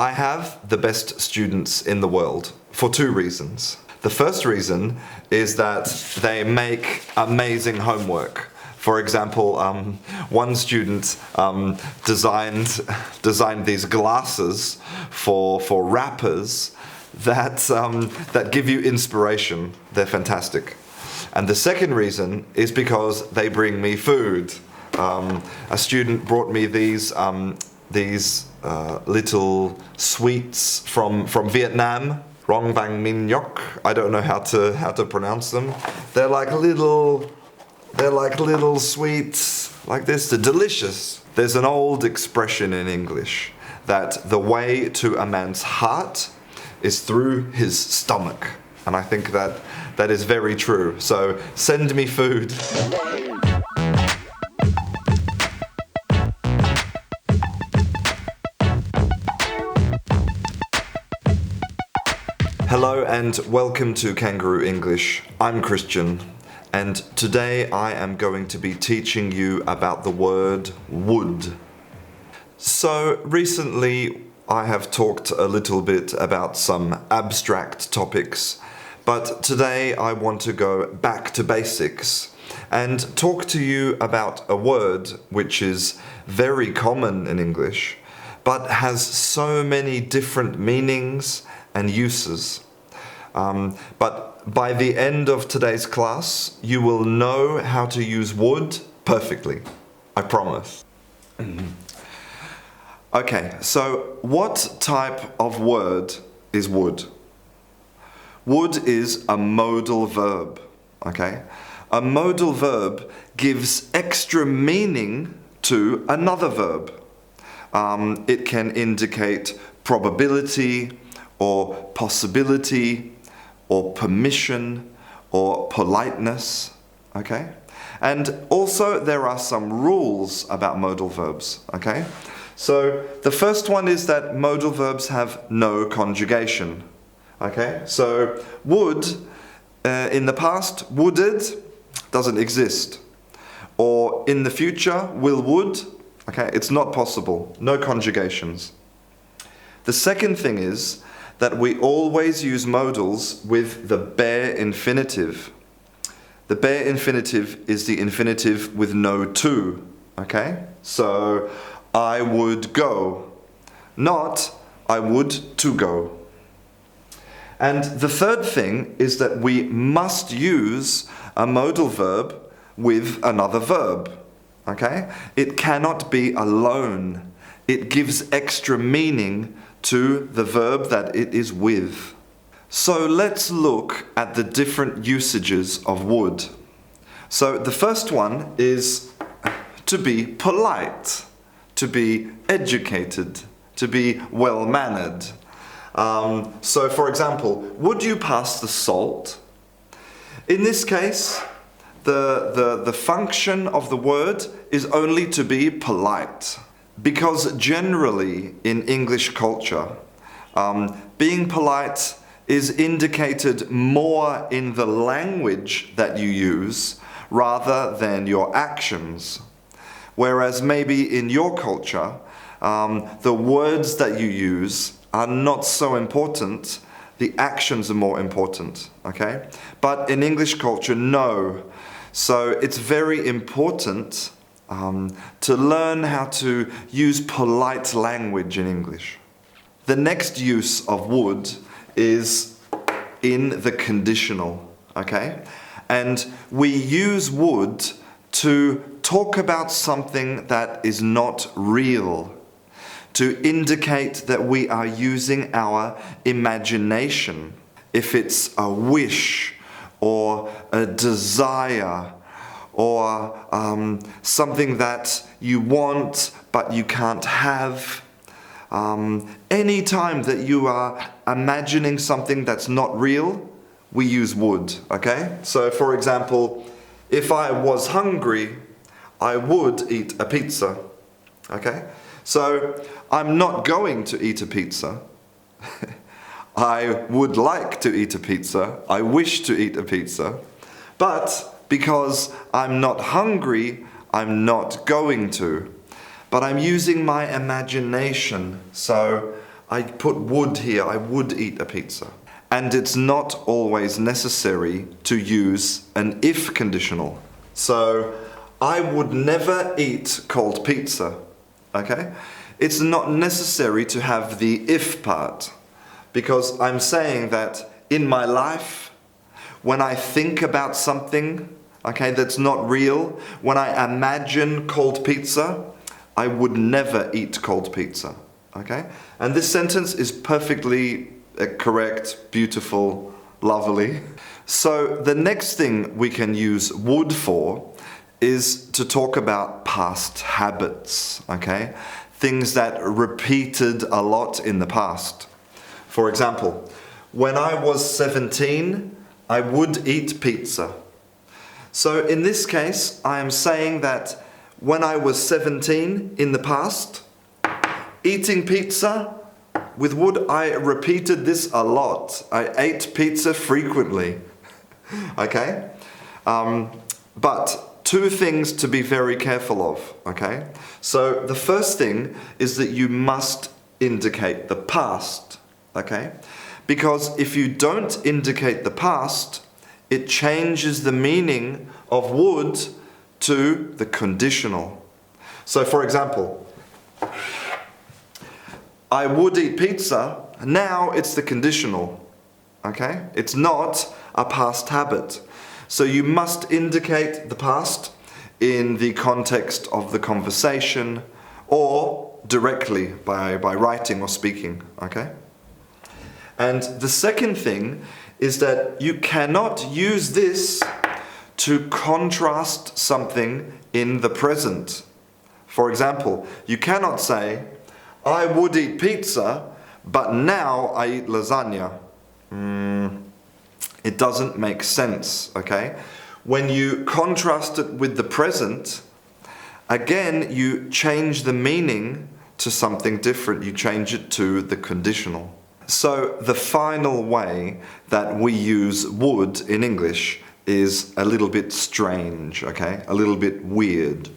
I have the best students in the world for two reasons. The first reason is that they make amazing homework. For example, one student designed these glasses for rappers that give you inspiration. They're fantastic. And the second reason is because they bring me food. A student brought me these little sweets from Vietnam. Rong bang min yok. I don't know how to pronounce them. They're like little sweets like this. They're delicious. There's an old expression in English that the way to a man's heart is through his stomach. And I think that is very true. So send me food. Hello and welcome to Canguro English. I'm Christian, and today I am going to be teaching you about the word would. So recently I have talked a little bit about some abstract topics, but today I want to go back to basics and talk to you about a word which is very common in English, but has so many different meanings and uses. But by the end of today's class, you will know how to use would perfectly. I promise. Okay, so what type of word is would? Would is a modal verb, okay? A modal verb gives extra meaning to another verb. It can indicate probability, or possibility, or permission, or politeness, okay? And also there are some rules about modal verbs, okay? So the first one is that modal verbs have no conjugation, okay? So would, in the past, wooded, doesn't exist. Or in the future, would, okay? It's not possible, no conjugations. The second thing is that we always use modals with the bare infinitive. The bare infinitive is the infinitive with no to, okay? So, I would go, not I would to go. And the third thing is that we must use a modal verb with another verb, okay? It cannot be alone. It gives extra meaning to the verb that it is with. So let's look at the different usages of would. So the first one is to be polite, to be educated, to be well-mannered. So for example, would you pass the salt? In this case, the function of the word is only to be polite. Because generally in English culture, being polite is indicated more in the language that you use rather than your actions. Whereas maybe in your culture, the words that you use are not so important, the actions are more important, okay? But in English culture, no. So it's very important to learn how to use polite language in English. The next use of would is in the conditional, okay? And we use would to talk about something that is not real, to indicate that we are using our imagination. If it's a wish or a desire, or something that you want but you can't have. Any time that you are imagining something that's not real, we use would, okay? So for example, if I was hungry, I would eat a pizza, okay? So I'm not going to eat a pizza. I would like to eat a pizza. I wish to eat a pizza. But because I'm not hungry, I'm not going to. But I'm using my imagination. So I put would here, I would eat a pizza. And it's not always necessary to use an if conditional. So, I would never eat cold pizza, okay? It's not necessary to have the if part, because I'm saying that in my life, when I think about something, okay, that's not real, when I imagine cold pizza, I would never eat cold pizza, okay? And this sentence is perfectly correct, beautiful, lovely. So the next thing we can use would for is to talk about past habits, okay? Things that repeated a lot in the past. For example, when I was 17, I would eat pizza. So in this case, I am saying that when I was 17 in the past, eating pizza with would, I repeated this a lot. I ate pizza frequently, okay? But two things to be very careful of, okay? So the first thing is that you must indicate the past, okay? Because if you don't indicate the past, it changes the meaning of would to the conditional. So for example, I would eat pizza, now it's the conditional, okay? It's not a past habit. So you must indicate the past in the context of the conversation or directly by writing or speaking, okay? And the second thing is that you cannot use this to contrast something in the present. For example, you cannot say, I would eat pizza, but now I eat lasagna. It doesn't make sense, okay? When you contrast it with the present, again, you change the meaning to something different. You change it to the conditional. So the final way that we use would in English is a little bit strange, okay? A little bit weird.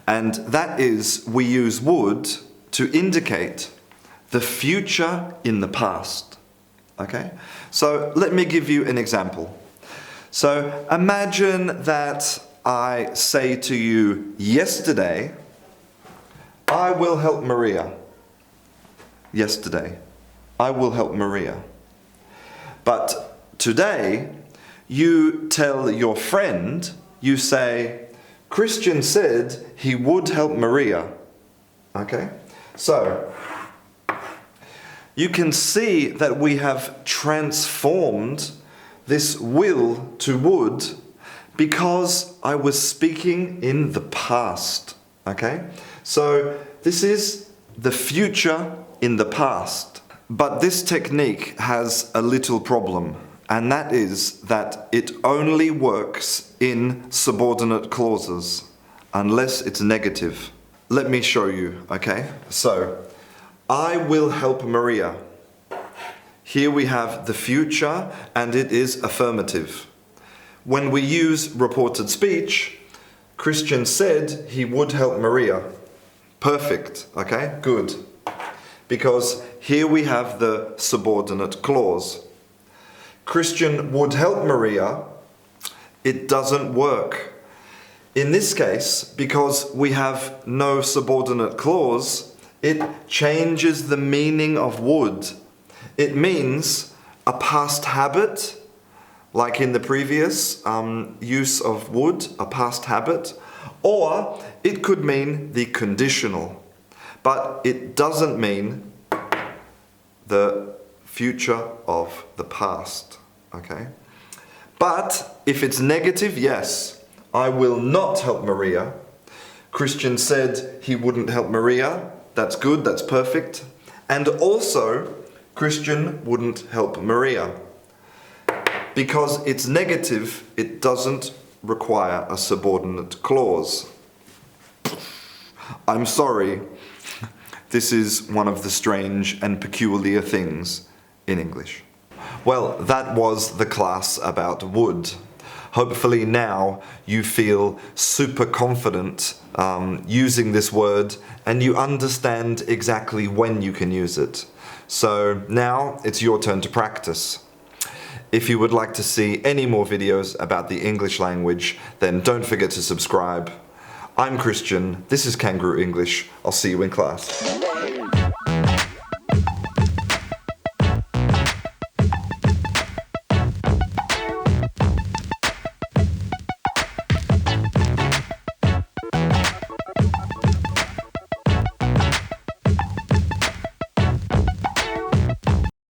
And that is, we use would to indicate the future in the past. Okay? So let me give you an example. So imagine that I say to you yesterday, I will help Maria. Yesterday, I will help Maria. But today, you tell your friend, you say, Christian said he would help Maria. Okay? So, you can see that we have transformed this will to would because I was speaking in the past. Okay? So, this is the future in the past. But this technique has a little problem, and that is that it only works in subordinate clauses unless it's negative. Let me show you, okay? So, I will help Maria. Here we have the future and it is affirmative. When we use reported speech, Christian said he would help Maria. Perfect, okay? Good. Because here we have the subordinate clause. Christian would help Maria. It doesn't work. In this case, because we have no subordinate clause, it changes the meaning of would. It means a past habit, like in the previous use of would, a past habit, or it could mean the conditional, but it doesn't mean the future of the past, okay? But if it's negative, yes. I will not help Maria. Christian said he wouldn't help Maria. That's good, that's perfect. And also, Christian wouldn't help Maria. Because it's negative, it doesn't require a subordinate clause. I'm sorry. This is one of the strange and peculiar things in English. Well, that was the class about would. Hopefully now you feel super confident using this word and you understand exactly when you can use it. So now it's your turn to practice. If you would like to see any more videos about the English language, then don't forget to subscribe. I'm Christian, this is Canguro English. I'll see you in class.